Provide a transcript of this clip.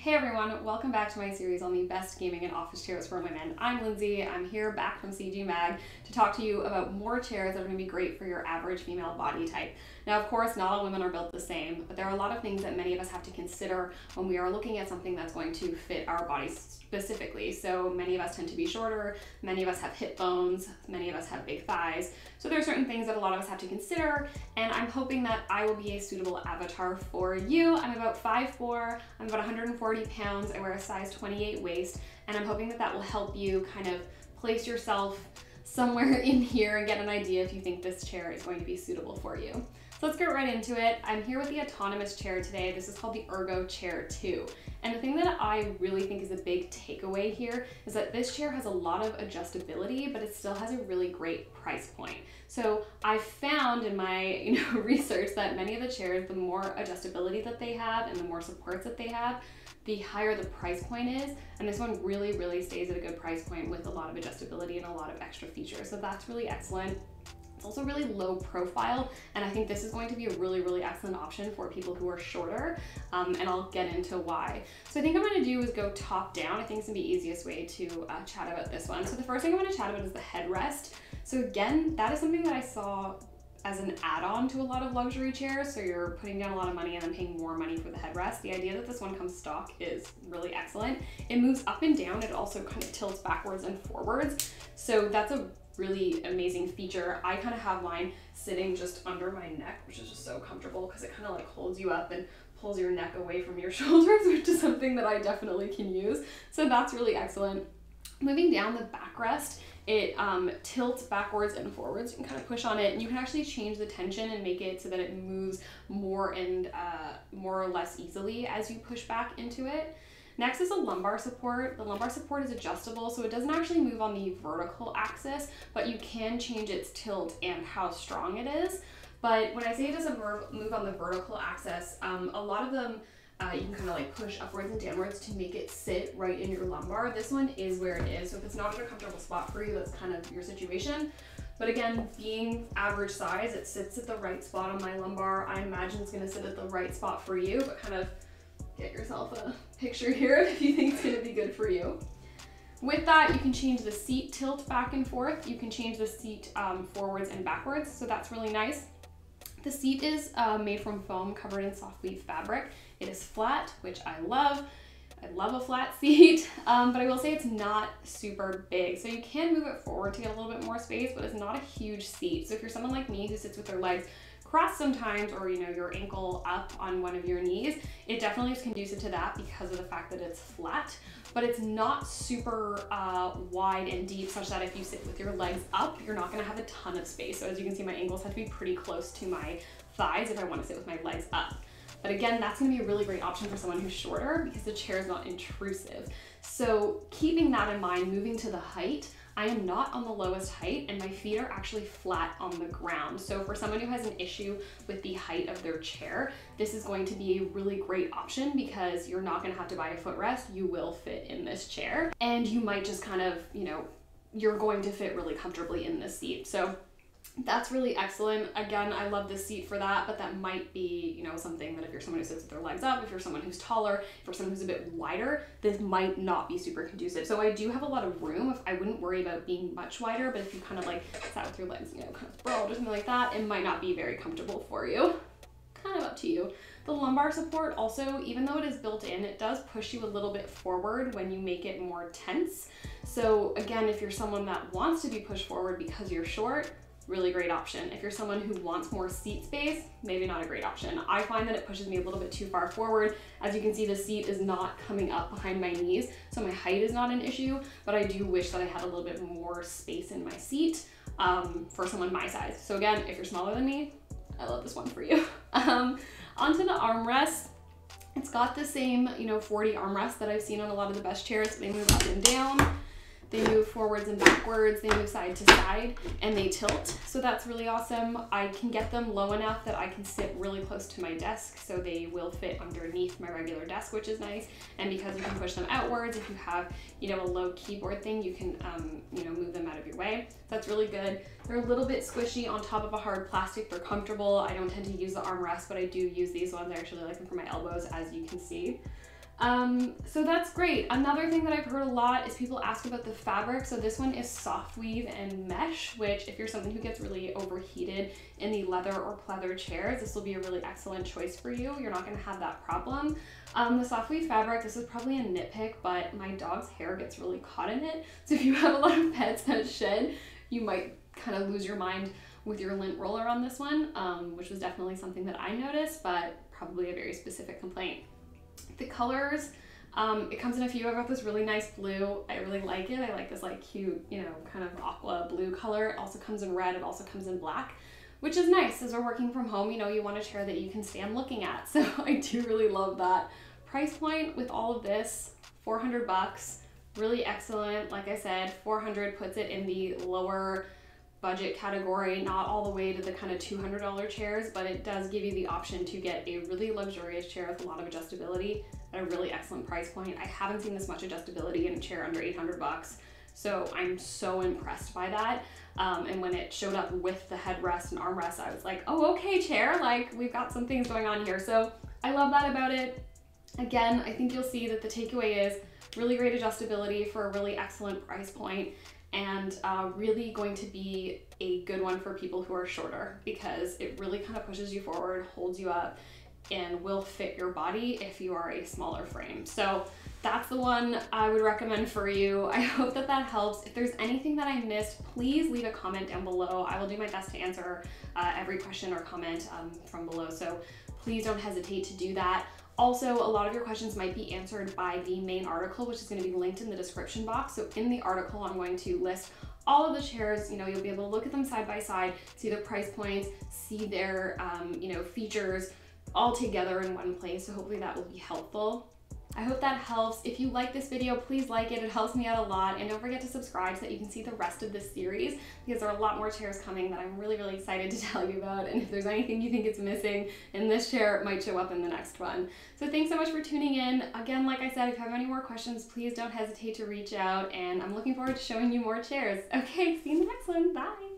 Hey everyone, welcome back to my series on the best gaming and office chairs for women. I'm Lindsay, I'm here back from CG Mag to talk to you about more chairs that are going to be great for your average female body type. Now of course, not all women are built the same, but there are a lot of things that many of us have to consider when we are looking at something that's going to fit our bodies specifically. So many of us tend to be shorter, many of us have hip bones, many of us have big thighs. So there are certain things that a lot of us have to consider, and I'm hoping that I will be a suitable avatar for you. I'm about 5'4", I'm about 140 pounds, I wear a size 28 waist, and I'm hoping that that will help you kind of place yourself somewhere in here and get an idea if you think this chair is going to be suitable for you. So let's get right into it. I'm here with the autonomous chair today. This is called the ErgoChair2. And the thing that I really think is a big takeaway here is that this chair has a lot of adjustability, but it still has a really great price point. So I found in my research that many of the chairs, the more adjustability that they have and the more supports that they have, the higher the price point is. And this one really stays at a good price point with a lot of adjustability and a lot of extra features. So that's really excellent. It's also really low profile, and I think this is going to be a really excellent option for people who are shorter, and I'll get into why. So I think I'm gonna do is go top down. I think it's gonna be the easiest way to chat about this one. So the first thing I'm gonna chat about is the headrest. So again, that is something that I saw as an add-on to a lot of luxury chairs. So you're putting down a lot of money and then paying more money for the headrest. The idea that this one comes stock is really excellent. It moves up and down. It also kind of tilts backwards and forwards. So that's a really amazing feature. I kind of have mine sitting just under my neck, which is just so comfortable because it kind of like holds you up and pulls your neck away from your shoulders, which is something that I definitely can use. So that's really excellent. Moving down the backrest, it tilts backwards and forwards. You can kind of push on it and you can actually change the tension and make it so that it moves more and more or less easily as you push back into it. Next is the lumbar support. The lumbar support is adjustable, so it doesn't actually move on the vertical axis, but you can change its tilt and how strong it is. But when I say it doesn't move on the vertical axis, a lot of them you can kind of like push upwards and downwards to make it sit right in your lumbar. This one is where it is, so if it's not in a comfortable spot for you, that's kind of your situation. But again, being average size, it sits at the right spot on my lumbar. I imagine it's gonna sit at the right spot for you, but kind of get yourself a picture here if you think it's gonna be good for you. With that, you can change the seat tilt back and forth. You can change the seat forwards and backwards, so that's really nice. The seat is made from foam covered in soft weave fabric. It is flat, which I love. I love a flat seat, but I will say it's not super big. So you can move it forward to get a little bit more space, but it's not a huge seat. So if you're someone like me who sits with their legs crossed sometimes, or your ankle up on one of your knees, it definitely is conducive to that because of the fact that it's flat, but it's not super wide and deep such that if you sit with your legs up, you're not gonna have a ton of space. So as you can see, my ankles have to be pretty close to my thighs if I wanna sit with my legs up. But again, that's gonna be a really great option for someone who's shorter because the chair is not intrusive. So keeping that in mind, moving to the height, I am not on the lowest height and my feet are actually flat on the ground. So for someone who has an issue with the height of their chair, this is going to be a really great option because you're not gonna have to buy a footrest. You will fit in this chair and you might just kind of, you're going to fit really comfortably in this seat. So that's really excellent. Again, I love this seat for that, but that might be, something that if you're someone who sits with their legs up, if you're someone who's taller, if you're someone who's a bit wider, this might not be super conducive. So I do have a lot of room. I wouldn't worry about being much wider, but if you kind of like sat with your legs, kind of sprawled or something like that, it might not be very comfortable for you. Kind of up to you. The lumbar support also, even though it is built in, it does push you a little bit forward when you make it more tense. So again, if you're someone that wants to be pushed forward because you're short, really great option. If you're someone who wants more seat space, maybe not a great option. I find that it pushes me a little bit too far forward. As you can see, the seat is not coming up behind my knees, so my height is not an issue, but I do wish that I had a little bit more space in my seat for someone my size. So again, if you're smaller than me, I love this one for you. Onto the armrests. It's got the same, 40 armrests that I've seen on a lot of the best chairs. They move up and down. They move forwards and backwards, they move side to side, and they tilt. So that's really awesome. I can get them low enough that I can sit really close to my desk, so they will fit underneath my regular desk, which is nice. And because you can push them outwards, if you have, a low keyboard thing, you can, move them out of your way. That's really good. They're a little bit squishy on top of a hard plastic. They're comfortable. I don't tend to use the armrest, but I do use these ones. I actually like them for my elbows, as you can see. So that's great. Another thing that I've heard a lot is people ask about the fabric. So this one is soft weave and mesh, which if you're someone who gets really overheated in the leather or pleather chairs, this will be a really excellent choice for you. You're not going to have that problem. The soft weave fabric, this is probably a nitpick, but my dog's hair gets really caught in it. So if you have a lot of pets that shed, you might kind of lose your mind with your lint roller on this one, which was definitely something that I noticed, but probably a very specific complaint. The colors, it comes in a few. I've got this really nice blue. I really like it. I like this like cute, you know, kind of aqua blue color. It also comes in red. It also comes in black, which is nice. As we're working from home, you know, you want a chair that you can stand looking at. So I do really love that. Price point with all of this, $400, really excellent. Like I said, $400 puts it in the lower budget category, not all the way to the kind of $200 chairs, but it does give you the option to get a really luxurious chair with a lot of adjustability at a really excellent price point. I haven't seen this much adjustability in a chair under $800, so I'm so impressed by that. And when it showed up with the headrest and armrest, I was like, oh, okay, chair, like we've got some things going on here. So I love that about it. Again, I think you'll see that the takeaway is really great adjustability for a really excellent price point, and really going to be a good one for people who are shorter, because it really kind of pushes you forward, holds you up, and will fit your body if you are a smaller frame. So that's the one I would recommend for you. I hope that that helps. If there's anything that I missed, please leave a comment down below. I will do my best to answer every question or comment from below, so please don't hesitate to do that. Also, a lot of your questions might be answered by the main article, which is going to be linked in the description box. So in the article, I'm going to list all of the chairs. You know, you'll be able to look at them side by side, see their price points, see their, you know, features all together in one place. So hopefully that will be helpful. I hope that helps. If you like this video, please like it. It helps me out a lot. And don't forget to subscribe so that you can see the rest of this series, because there are a lot more chairs coming that I'm really, really excited to tell you about. And if there's anything you think is missing in this chair, it might show up in the next one. So thanks so much for tuning in. Again, like I said, if you have any more questions, please don't hesitate to reach out. And I'm looking forward to showing you more chairs. Okay, see you in the next one. Bye.